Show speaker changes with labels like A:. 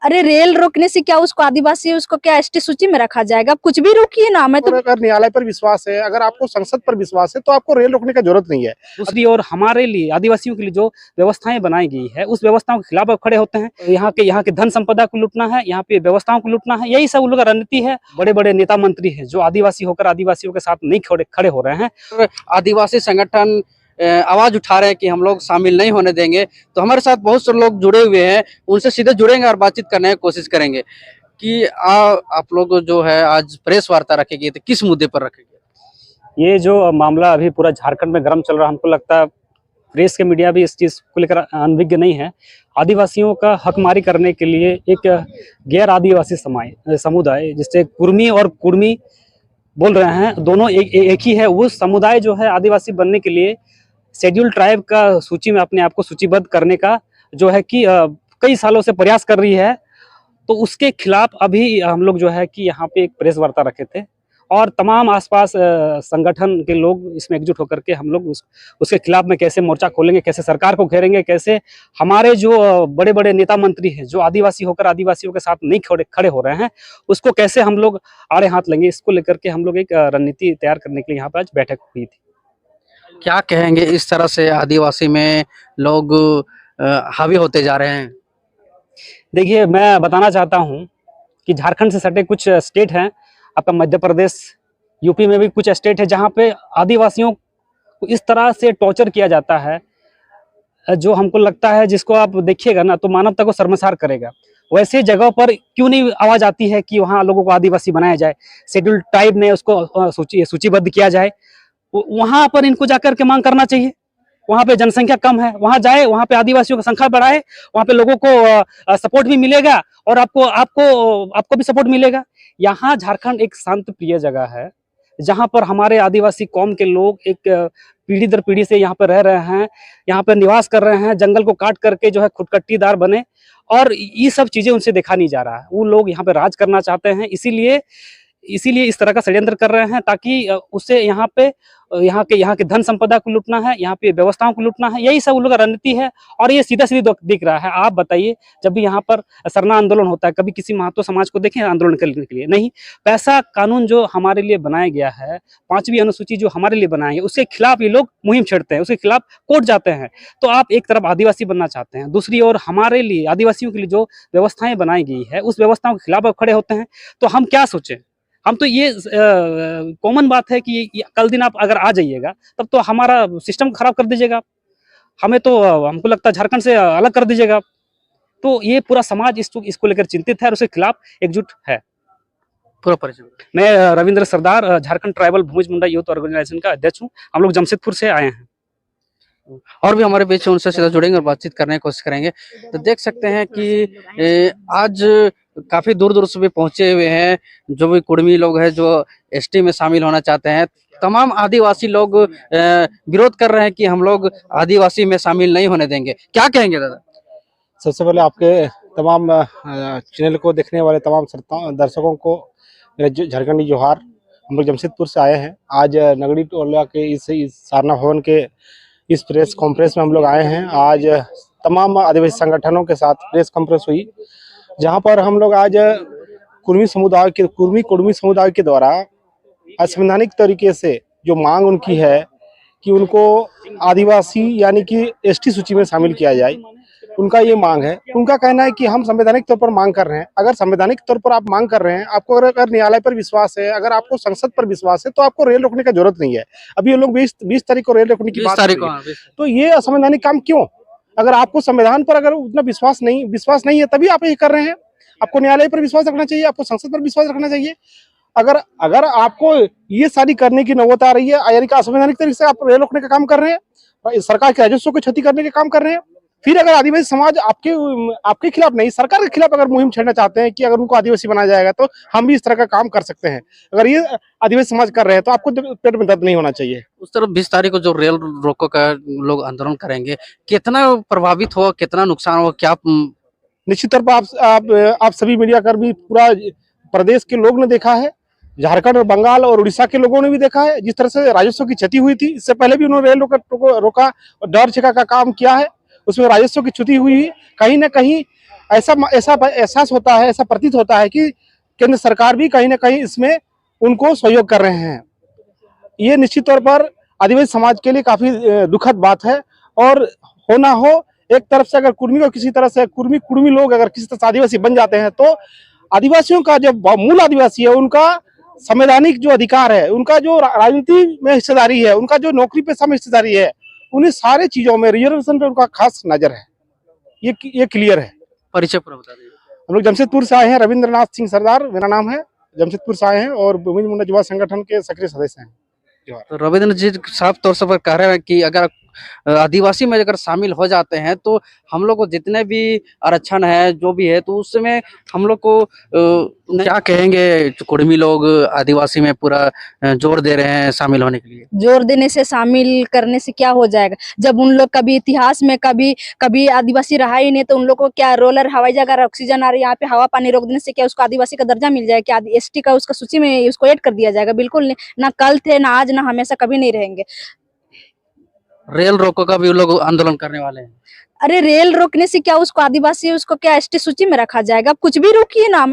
A: अरे रेल रोकने से क्या उसको आदिवासी उसको क्या एसटी सूची में रखा जाएगा? कुछ भी रोकिए ना। मैं तो
B: अगर न्यायालय पर विश्वास है, अगर आपको संसद पर विश्वास है, तो आपको रेल रोकने की जरूरत नहीं है।
C: दूसरी ओर हमारे लिए आदिवासियों के लिए जो व्यवस्थाएं बनाई गई है उस व्यवस्थाओं के खिलाफ खड़े होते हैं। यहाँ के धन संपदा को लूटना है, यहाँ पे व्यवस्थाओं को लूटना है, यही सब उन लोगों का रणनीति है। बड़े बड़े नेता मंत्री हैं जो आदिवासी होकर आदिवासियों के साथ नहीं खड़े हो रहे हैं।
D: आदिवासी संगठन आवाज उठा रहे हैं कि हम लोग शामिल नहीं होने देंगे। तो हमारे साथ बहुत से लोग जुड़े हुए हैं, उनसे सीधे जुड़ेंगे और बातचीत करने की कोशिश करेंगे कि आप लोग जो है आज प्रेस वार्ता रखेंगे तो किस मुद्दे पर रखेंगे?
C: ये जो मामला अभी पूरा झारखंड में गर्म चल रहा है, हमको लगता है प्रेस के मीडिया भी इस चीज को लेकर अनभिज्ञ नहीं है। आदिवासियों का हकमारी करने के लिए एक गैर आदिवासी समुदाय जिससे कुर्मी और कुर्मी बोल रहे हैं, दोनों एक ही है। वो समुदाय जो है आदिवासी बनने के लिए शेड्यूल ट्राइब का सूची में अपने आप को सूचीबद्ध करने का जो है कि कई सालों से प्रयास कर रही है। तो उसके खिलाफ अभी हम लोग जो है कि यहाँ पे एक प्रेस वार्ता रखे थे और तमाम आसपास संगठन के लोग इसमें एकजुट होकर के हम लोग उसके खिलाफ में कैसे मोर्चा खोलेंगे, कैसे सरकार को घेरेंगे, कैसे हमारे जो बड़े बड़े नेता मंत्री हैं जो आदिवासी होकर आदिवासियों के साथ नहीं खड़े हो रहे हैं, उसको कैसे हम लोग आड़े हाथ लेंगे, इसको लेकर के हम लोग एक रणनीति तैयार करने के लिए यहाँ पर आज बैठक हुई थी।
D: क्या कहेंगे इस तरह से आदिवासी में लोग हावी होते जा रहे हैं?
C: देखिए, मैं बताना चाहता हूँ कि झारखंड से सटे कुछ स्टेट हैं, आपका मध्य प्रदेश, यूपी में भी कुछ स्टेट है जहाँ पे आदिवासियों को इस तरह से टॉर्चर किया जाता है जो हमको लगता है जिसको आप देखिएगा ना तो मानवता को शर्मसार करेगा। वैसे जगहों पर क्यों नहीं आवाज आती है कि वहाँ लोगों को आदिवासी बनाया जाए, शेड्यूल ट्राइब में उसको सूचीबद्ध किया जाए। वहां पर इनको जाकर के मांग करना चाहिए। वहां पे जनसंख्या कम है, वहां जाए, वहां पे आदिवासियों की संख्या बढ़ाए, वहां पे लोगों को सपोर्ट भी मिलेगा और आपको भी सपोर्ट मिलेगा। यहाँ झारखंड एक शांत प्रिय जगह है जहां पर हमारे आदिवासी कौम के लोग एक पीढ़ी दर पीढ़ी से यहाँ पर रह रहे हैं, यहाँ पर निवास कर रहे हैं, जंगल को काट करके जो है खुदकट्टीदार बने और ये सब चीजें उनसे देखा नहीं जा रहा है। वो लोग यहाँ पे राज करना चाहते हैं, इसीलिए इस तरह का षड्यंत्र कर रहे हैं ताकि उससे यहाँ के धन संपदा को लूटना है, यहाँ पे व्यवस्थाओं को लूटना है, यही सब उन लोगों का रणनीति है। और ये सीधा सीधा दिख रहा है। आप बताइए, जब भी यहाँ पर सरना आंदोलन होता है, कभी किसी महतो समाज को देखें आंदोलन करने के लिए? नहीं। पैसा कानून जो हमारे लिए बनाया गया है, 5वीं अनुसूची जो हमारे लिए बनाई है, उसके खिलाफ ये लोग मुहिम छेड़ते हैं, उसके खिलाफ कोर्ट जाते हैं। तो आप एक तरफ आदिवासी बनना चाहते हैं, दूसरी ओर हमारे लिए आदिवासियों के लिए जो व्यवस्थाएं बनाई गई है उस व्यवस्थाओं के खिलाफ खड़े होते हैं। तो हम क्या सोचें? हम तो ये कॉमन बात है कि कल दिन आप अगर आ जाइएगा तब तो हमारा सिस्टम खराब कर दीजिएगा, हमें तो हमको लगता है झारखंड से अलग कर दीजिएगा। तो ये पूरा समाज इसको लेकर चिंतित है और उसके खिलाफ एकजुट है।
D: पूरा परिचय।
C: मैं रविंद्र सरदार, झारखंड ट्राइबल भूमिज मुंडा यूथ ऑर्गेनाइजेशन का अध्यक्ष हूँ। हम लोग जमशेदपुर से आए हैं।
D: और भी हमारे बीच उनसे सीधा जुड़ेंगे और बातचीत करने की कोशिश करेंगे। तो देख सकते हैं कि आज काफी दूर दूर से भी पहुंचे हुए हैं जो भी कुर्मी लोग हैं जो एसटी में शामिल होना चाहते हैं। तमाम आदिवासी लोग विरोध कर रहे हैं कि हम लोग आदिवासी में शामिल नहीं होने देंगे। क्या कहेंगे दादा?
B: सबसे पहले आपके तमाम चैनल को देखने वाले तमाम दर्शकों को मेरे झारखंडी जोहार। हम लोग जमशेदपुर से आए हैं। आज नगड़ी टोला के इस सारना भवन के इस प्रेस कॉन्फ्रेंस में हम लोग आए हैं। आज तमाम आदिवासी संगठनों के साथ प्रेस कॉन्फ्रेंस हुई, जहां पर हम लोग आज कुर्मी समुदाय के द्वारा असंवैधानिक तरीके से जो मांग उनकी है कि उनको आदिवासी यानी कि एसटी सूची में शामिल किया जाए, उनका ये मांग है। उनका कहना है कि हम संवैधानिक तौर पर मांग कर रहे हैं। अगर संवैधानिक तौर पर आप मांग कर रहे हैं, आपको अगर न्यायालय पर विश्वास है, अगर आपको संसद पर विश्वास है, तो आपको रेल रोकने की जरूरत नहीं है। अभी ये लोग 20 तारीख को रेल रोकने की बात कर रहे हैं, तो ये असंवैधानिक काम क्यों? अगर आपको संविधान पर अगर उतना विश्वास नहीं है तभी आप ये कर रहे हैं। आपको न्यायालय पर विश्वास रखना चाहिए, आपको संसद पर विश्वास रखना चाहिए। अगर आपको ये सारी करने की नौबत आ रही है, यानी कि असंवैधानिक तरीके से आप रेल रोकने का काम कर रहे हैं, सरकार के राजस्व को क्षति करने का काम कर रहे हैं, फिर अगर आदिवासी समाज आपके खिलाफ नहीं, सरकार के खिलाफ अगर मुहिम छेड़ना चाहते हैं कि अगर उनको आदिवासी बनाया जाएगा तो हम भी इस तरह का काम कर सकते हैं, अगर ये आदिवासी समाज कर रहे हैं तो आपको पेट में दर्द नहीं होना चाहिए।
D: उस तरफ 20 तारीख को जो रेल रोको का लोग आंदोलन करेंगे, कितना प्रभावित हो, कितना नुकसान हो, क्या?
B: निश्चित तौर पर आप सभी मीडिया कर्मी, पूरा प्रदेश के लोग ने देखा है, झारखंड और बंगाल और उड़ीसा के लोगों ने भी देखा है जिस तरह से राजस्व की क्षति हुई थी। इससे पहले भी उन्होंने रेल रोका और डर छिका का काम किया है, उसमें राजस्व की क्षति हुई। कहीं ना कहीं ऐसा ऐसा एहसास होता है, ऐसा प्रतीत होता है कि केंद्र सरकार भी कहीं ना कहीं इसमें उनको सहयोग कर रहे हैं। ये निश्चित तौर पर आदिवासी समाज के लिए काफी दुखद बात है। और हो ना हो, एक तरफ से अगर कुर्मी को किसी तरह से कुर्मी लोग अगर किसी तरह से आदिवासी बन जाते हैं तो आदिवासियों का जो मूल आदिवासी है उनका संवैधानिक जो अधिकार है, उनका जो राजनीति में हिस्सेदारी है, उनका जो नौकरी पेशा में हिस्सेदारी है, उन्हीं सारे चीजों में रिजर्वेशन पे उनका खास नजर है। ये क्लियर है।
D: परिचय पूरा बता दीजिए।
B: हम लोग जमशेदपुर से आए हैं, रविंद्रनाथ सिंह सरदार मेरा नाम है, जमशेदपुर से आए हैं और भूमि मुंडा युवा संगठन के सक्रिय सदस्य हैं।
D: तो रविंद्र जी साफ तौर से कह रहे हैं कि अगर आदिवासी में अगर शामिल हो जाते हैं तो हम लोग को जितने भी आरक्षण है जो भी है तो उसमें हम लोग को क्या कहेंगे, जो कुर्मी लोग आदिवासी में पूरा जोर दे रहे हैं शामिल होने के लिए।
A: जोर देने से, शामिल करने से क्या हो जाएगा? जब उन लोग कभी इतिहास में कभी आदिवासी रहा ही नहीं तो उन लोग को क्या रोलर, हवाई जहाज, ऑक्सीजन आ रही, यहाँ पे हवा पानी रोक देने से क्या उसको आदिवासी का दर्जा मिल जाएगा? क्या एसटी का उसका सूची में उसको ऐड कर दिया जाएगा? बिल्कुल नहीं। ना कल थे, ना आज, ना हमेशा, कभी नहीं रहेंगे।
D: रेल रोको का भी वो लोग आंदोलन करने वाले हैं।
A: अरे रेल रोकने से क्या उसको आदिवासी, उसको क्या एसटी सूची में रखा जाएगा? कुछ भी रोकिए ना।